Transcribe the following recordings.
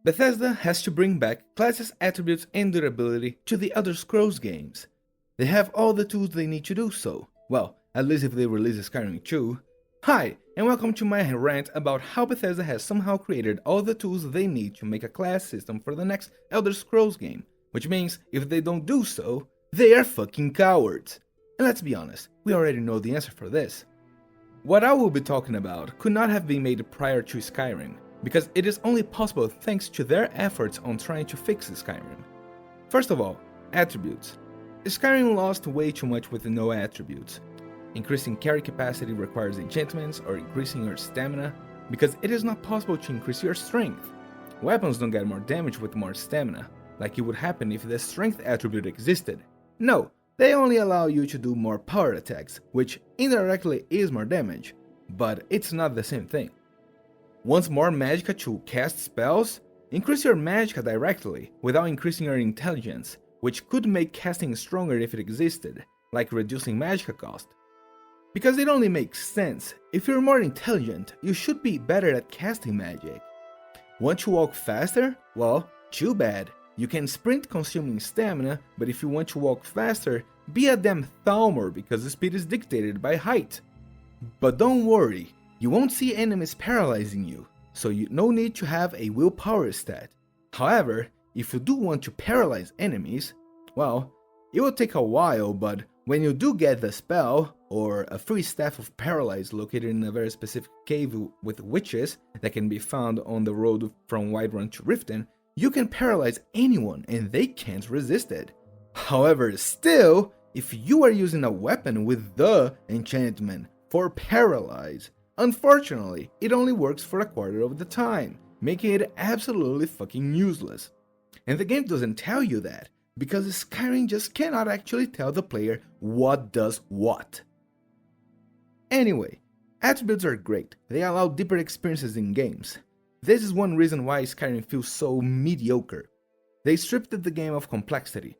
Bethesda has to bring back classes, attributes, and durability to the Elder Scrolls games. They have all the tools they need to do so. Well, at least if they release Skyrim II. Hi, and welcome to my rant about how Bethesda has somehow created all the tools they need to make a class system for the next Elder Scrolls game, which means if they don't do so, they are fucking cowards. And let's be honest, we already know the answer for this. What I will be talking about could not have been made prior to Skyrim, because it is only possible thanks to their efforts on trying to fix Skyrim. First of all, attributes. Skyrim lost way too much with no attributes. Increasing carry capacity requires enchantments or increasing your stamina, because it is not possible to increase your strength. Weapons don't get more damage with more stamina, like it would happen if the strength attribute existed. No, they only allow you to do more power attacks, which indirectly is more damage, but it's not the same thing. Wants more magicka to cast spells? Increase your magicka directly, without increasing your intelligence, which could make casting stronger if it existed, like reducing magicka cost. Because it only makes sense, if you're more intelligent, you should be better at casting magic. Want to walk faster? Well, too bad. You can sprint consuming stamina, but if you want to walk faster, be a damn Thalmor because the speed is dictated by height. But don't worry, you won't see enemies paralyzing you, so no need to have a willpower stat. However, if you do want to paralyze enemies, well, it will take a while, but when you do get the spell, or a free staff of paralyze located in a very specific cave with witches that can be found on the road from Whiterun to Riften, you can paralyze anyone and they can't resist it. However, still, if you are using a weapon with the enchantment for paralyze, unfortunately, it only works for a quarter of the time, making it absolutely fucking useless. And the game doesn't tell you that, because Skyrim just cannot actually tell the player what does what. Anyway, attributes are great, they allow deeper experiences in games. This is one reason why Skyrim feels so mediocre. They stripped the game of complexity.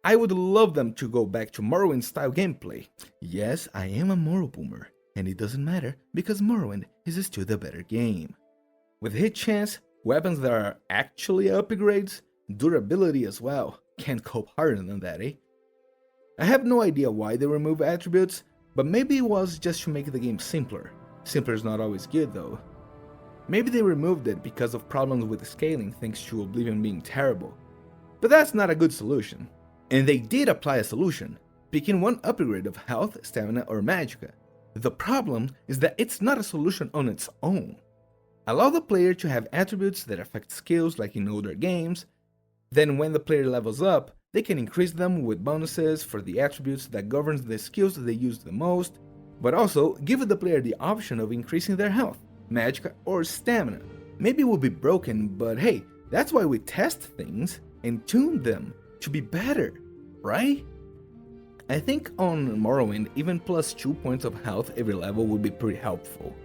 I would love them to go back to Morrowind style gameplay. Yes, I am a Morrow boomer, and it doesn't matter because Morrowind is still the better game. With hit chance, weapons that are actually upgrades, durability as well. Can't cope harder than that, eh? I have no idea why they remove attributes, but maybe it was just to make the game simpler. Simpler is not always good though. Maybe they removed it because of problems with scaling thanks to Oblivion being terrible. But that's not a good solution. And they did apply a solution, picking one upgrade of health, stamina, or magicka. The problem is that it's not a solution on its own. Allow the player to have attributes that affect skills like in older games. Then when the player levels up, they can increase them with bonuses for the attributes that governs the skills they use the most, but also give the player the option of increasing their health, magicka, or stamina. Maybe it will be broken, but hey, that's why we test things and tune them to be better, right? I think on Morrowind, even plus 2 points of health every level would be pretty helpful.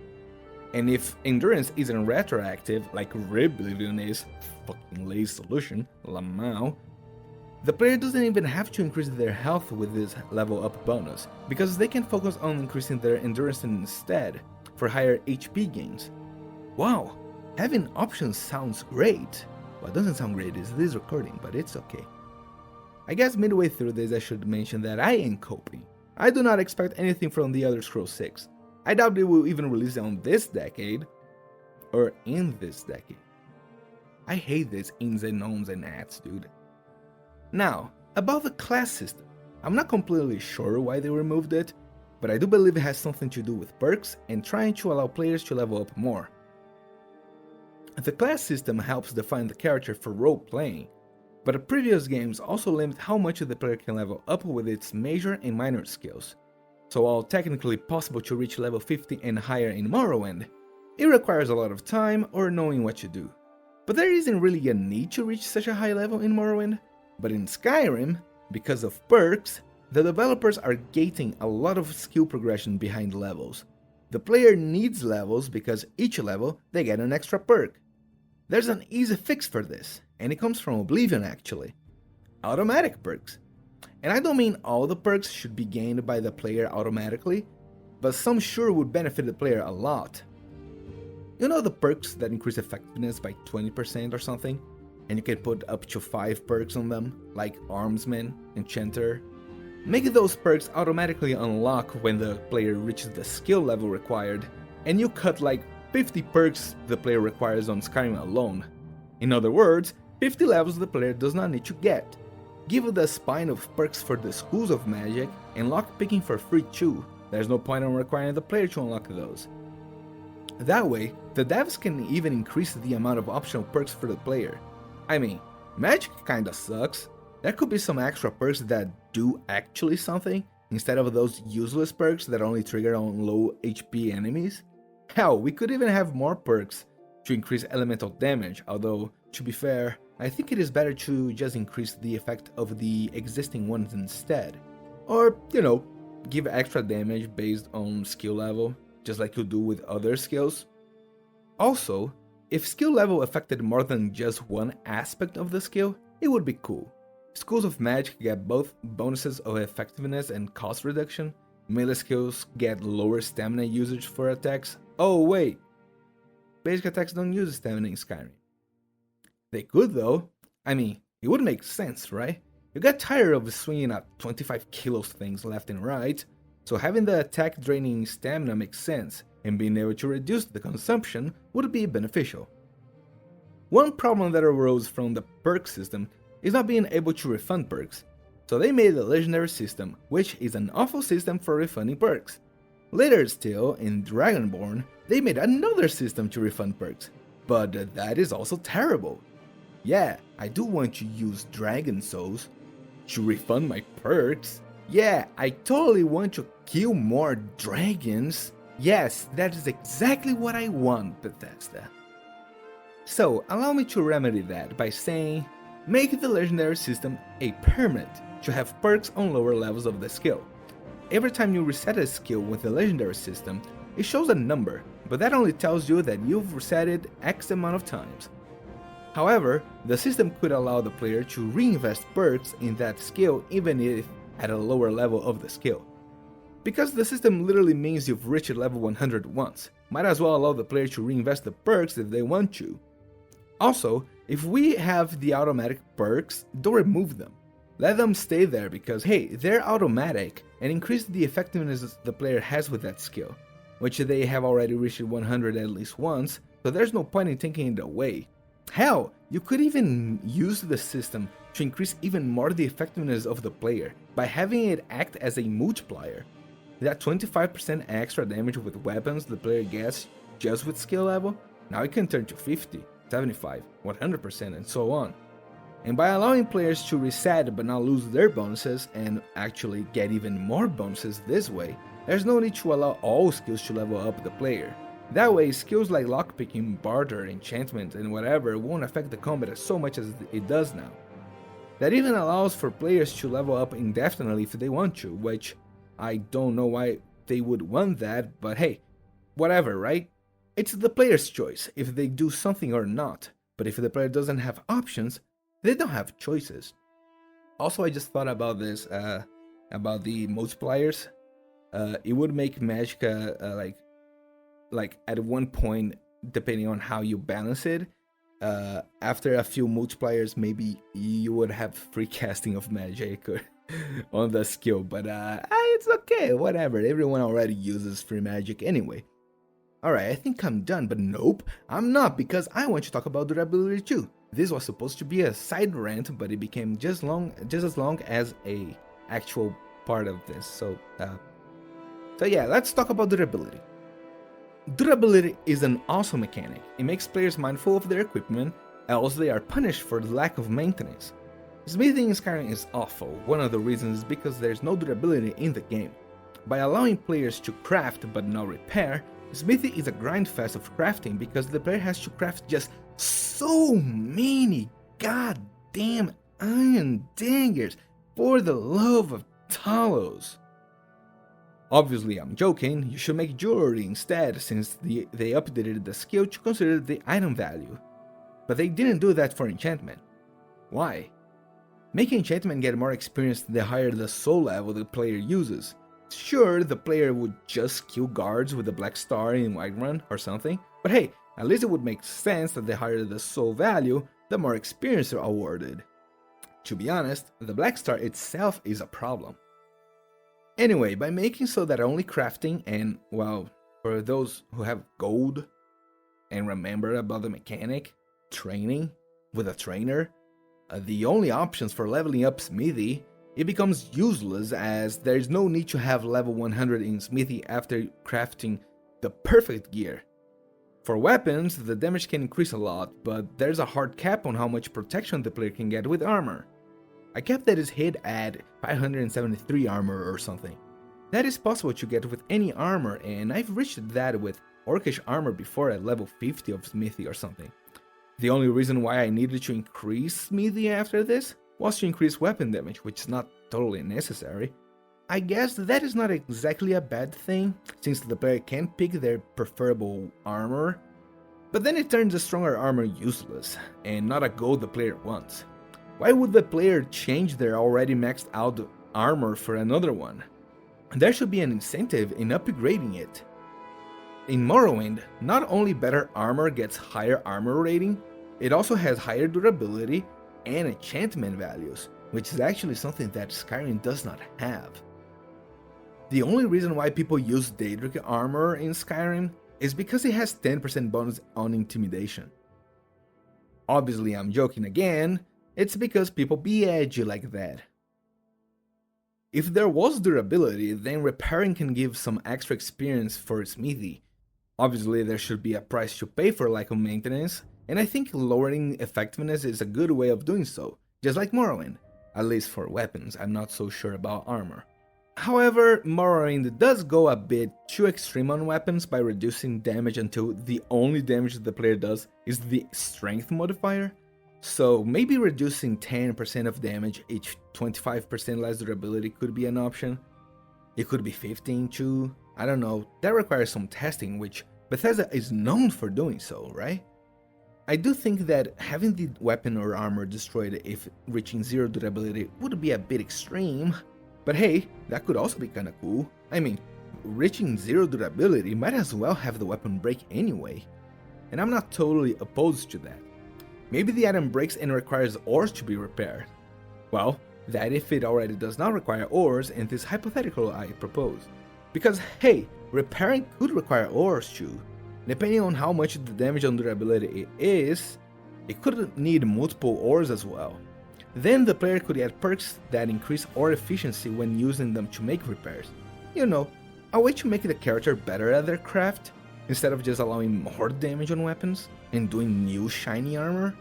And if endurance isn't retroactive, like Oblivion is, fucking lazy solution, lamau, the player doesn't even have to increase their health with this level up bonus, because they can focus on increasing their endurance instead, for higher HP gains. Wow, having options sounds great. What doesn't sound great is this recording, but it's okay. I guess midway through this I should mention that I ain't coping. I do not expect anything from the Elder Scrolls 6. I doubt they will even release it on this decade, or in this decade. I hate these ins and ons and ads, dude. Now, about the class system. I'm not completely sure why they removed it, but I do believe it has something to do with perks and trying to allow players to level up more. The class system helps define the character for role-playing, but previous games also limit how much the player can level up with its major and minor skills. So while technically possible to reach level 50 and higher in Morrowind, it requires a lot of time or knowing what to do. But there isn't really a need to reach such a high level in Morrowind. But in Skyrim, because of perks, the developers are gating a lot of skill progression behind levels. The player needs levels because each level they get an extra perk. There's an easy fix for this, and it comes from Oblivion actually. Automatic perks. And I don't mean all the perks should be gained by the player automatically, but some sure would benefit the player a lot. You know the perks that increase effectiveness by 20% or something? And you can put up to 5 perks on them, like Armsman, Enchanter. Make those perks automatically unlock when the player reaches the skill level required, and you cut like 50 perks the player requires on Skyrim alone. In other words, 50 levels the player does not need to get. Give the spine of perks for the schools of magic, and lockpicking for free too. There's no point on requiring the player to unlock those. That way, the devs can even increase the amount of optional perks for the player. I mean, magic kinda sucks. There could be some extra perks that do actually something, instead of those useless perks that only trigger on low HP enemies. Hell, we could even have more perks to increase elemental damage, although, to be fair, I think it is better to just increase the effect of the existing ones instead. Or, give extra damage based on skill level, just like you do with other skills. Also, if skill level affected more than just one aspect of the skill, it would be cool. Schools of magic get both bonuses of effectiveness and cost reduction. Melee skills get lower stamina usage for attacks. Oh wait, basic attacks don't use stamina in Skyrim. They could though. I mean, it would make sense, right? You get tired of swinging at 25 kilos things left and right, so having the attack draining stamina makes sense, and being able to reduce the consumption would be beneficial. One problem that arose from the perk system is not being able to refund perks, so they made a legendary system, which is an awful system for refunding perks. Later still, in Dragonborn, they made another system to refund perks, but that is also terrible. Yeah, I do want to use dragon souls to refund my perks. Yeah, I totally want to kill more dragons. Yes, that is exactly what I want, Bethesda. So, allow me to remedy that by saying, make the legendary system a permit to have perks on lower levels of the skill. Every time you reset a skill with the legendary system, it shows a number, but that only tells you that you've reset it X amount of times. However, the system could allow the player to reinvest perks in that skill even if at a lower level of the skill. Because the system literally means you've reached level 100 once, might as well allow the player to reinvest the perks if they want to. Also, if we have the automatic perks, don't remove them. Let them stay there because hey, they're automatic and increase the effectiveness the player has with that skill, which they have already reached 100 at least once, so there's no point in taking it away. Hell, you could even use the system to increase even more the effectiveness of the player by having it act as a multiplier. That 25% extra damage with weapons the player gets just with skill level, now it can turn to 50, 75, 100% and so on. And by allowing players to reset but not lose their bonuses and actually get even more bonuses this way, there's no need to allow all skills to level up the player. That way, skills like lockpicking, barter, enchantment, and whatever won't affect the combat so much as it does now. That even allows for players to level up indefinitely if they want to, which I don't know why they would want that, but hey, whatever, right? It's the player's choice if they do something or not, but if the player doesn't have options, they don't have choices. Also, I just thought about this, about the multipliers. It would make Magicka, like at one point, depending on how you balance it, after a few multipliers, maybe you would have free casting of magic or on the skill, but it's okay, whatever, everyone already uses free magic anyway. Alright, I think I'm done, but nope, I'm not, because I want to talk about durability too. This was supposed to be a side rant, but it became just as long as a actual part of this, so yeah, let's talk about durability. Durability is an awesome mechanic. It makes players mindful of their equipment, else they are punished for the lack of maintenance. Smithing in Skyrim is awful. One of the reasons is because there's no durability in the game. By allowing players to craft but not repair, Smithy is a grindfest of crafting because the player has to craft just so many goddamn iron dagers for the love of Talos. Obviously, I'm joking, you should make jewelry instead since they updated the skill to consider the item value. But they didn't do that for enchantment. Why? Making enchantment get more experience the higher the soul level the player uses. Sure, the player would just kill guards with a black star in Whiterun or something, but hey, At least it would make sense that the higher the soul value, the more experience are awarded. To be honest, the black star itself is a problem. Anyway, by making so that only crafting and, well, for those who have gold and remember about the mechanic, training with a trainer, the only options for leveling up smithy, it becomes useless as there is no need to have level 100 in smithy after crafting the perfect gear. For weapons, the damage can increase a lot, but there's a hard cap on how much protection the player can get with armor. I kept that is hit at 573 armor or something. That is possible to get with any armor, and I've reached that with orcish armor before at level 50 of smithy or something. The only reason why I needed to increase smithy after this was to increase weapon damage, which is not totally necessary. I guess that is not exactly a bad thing, since the player can pick their preferable armor, but then it turns a stronger armor useless, and not a goal the player wants. Why would the player change their already maxed out armor for another one? There should be an incentive in upgrading it. In Morrowind, not only better armor gets higher armor rating, it also has higher durability and enchantment values, which is actually something that Skyrim does not have. The only reason why people use Daedric armor in Skyrim is because it has 10% bonus on intimidation. Obviously I'm joking again, it's because people be edgy like that. If there was durability, then repairing can give some extra experience for smithy. Obviously there should be a price to pay for lack of maintenance, and I think lowering effectiveness is a good way of doing so, just like Morrowind. At least for weapons, I'm not so sure about armor. However, Morrowind does go a bit too extreme on weapons by reducing damage until the only damage the player does is the strength modifier. So maybe reducing 10% of damage each 25% less durability could be an option. It could be 15 too, I don't know, that requires some testing, which Bethesda is known for doing so, right? I do think that having the weapon or armor destroyed if reaching 0 durability would be a bit extreme, but hey, that could also be kinda cool. I mean, reaching 0 durability might as well have the weapon break anyway, and I'm not totally opposed to that. Maybe the item breaks and requires ores to be repaired. Well, that if it already does not require ores in this hypothetical I propose. Because hey, repairing could require ores too. Depending on how much the damage on durability it is, it could need multiple ores as well. Then the player could add perks that increase ore efficiency when using them to make repairs. You know, a way to make the character better at their craft, instead of just allowing more damage on weapons and doing new shiny armor.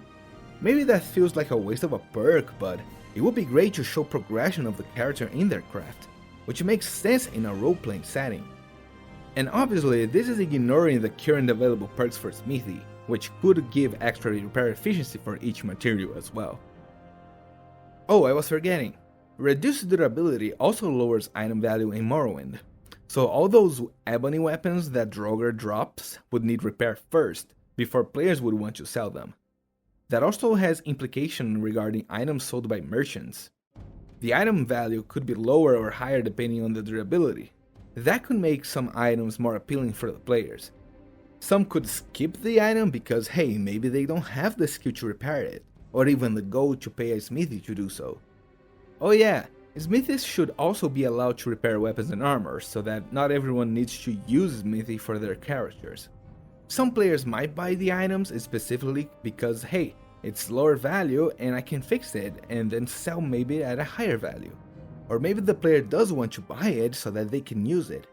Maybe that feels like a waste of a perk, but it would be great to show progression of the character in their craft, which makes sense in a role-playing setting. And obviously, this is ignoring the current available perks for smithy, which could give extra repair efficiency for each material as well. Oh, I was forgetting. Reduced durability also lowers item value in Morrowind, so all those ebony weapons that Draugr drops would need repair first, before players would want to sell them. That also has implication regarding items sold by merchants. The item value could be lower or higher depending on the durability. That could make some items more appealing for the players. Some could skip the item because hey, maybe they don't have the skill to repair it, or even the gold to pay a smithy to do so. Oh yeah, smithies should also be allowed to repair weapons and armor, so that not everyone needs to use smithy for their characters. Some players might buy the items specifically because hey, it's lower value and I can fix it and then sell maybe at a higher value. Or maybe the player does want to buy it so that they can use it.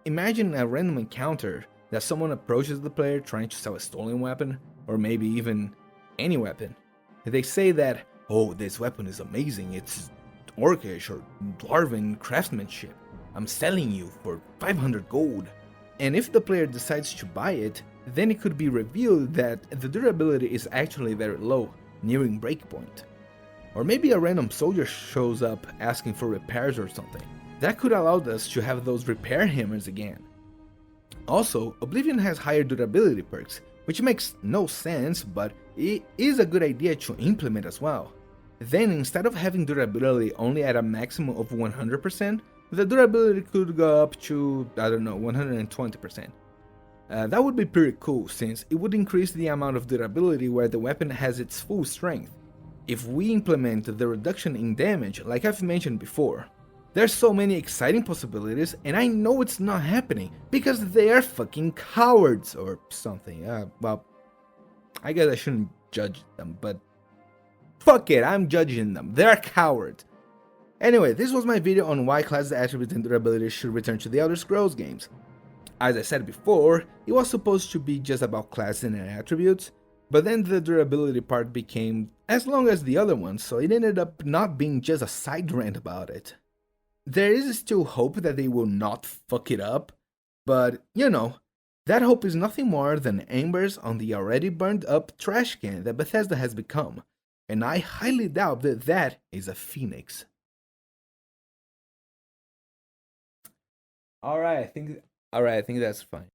Imagine a random encounter that someone approaches the player trying to sell a stolen weapon, or maybe even any weapon. They say that, oh, this weapon is amazing, it's orcish or dwarven craftsmanship, I'm selling you for 500 gold. And if the player decides to buy it, then it could be revealed that the durability is actually very low, nearing breakpoint. Or maybe a random soldier shows up asking for repairs or something. That could allow us to have those repair hammers again. Also, Oblivion has higher durability perks, which makes no sense, but it is a good idea to implement as well. Then instead of having durability only at a maximum of 100%, the durability could go up to, I don't know, 120%. That would be pretty cool, since it would increase the amount of durability where the weapon has its full strength. If we implement the reduction in damage, like I've mentioned before, there's so many exciting possibilities, and I know it's not happening because they are fucking cowards or something. Well, I guess I shouldn't judge them, but fuck it, I'm judging them. They're cowards. Anyway, this was my video on why classes, attributes, and durability should return to the Elder Scrolls games. As I said before, it was supposed to be just about classes and attributes, but then the durability part became as long as the other ones, so it ended up not being just a side rant about it. There is still hope that they will not fuck it up, but you know, that hope is nothing more than embers on the already burned up trash can that Bethesda has become, and I highly doubt that that is a phoenix. Alright, I think that's fine.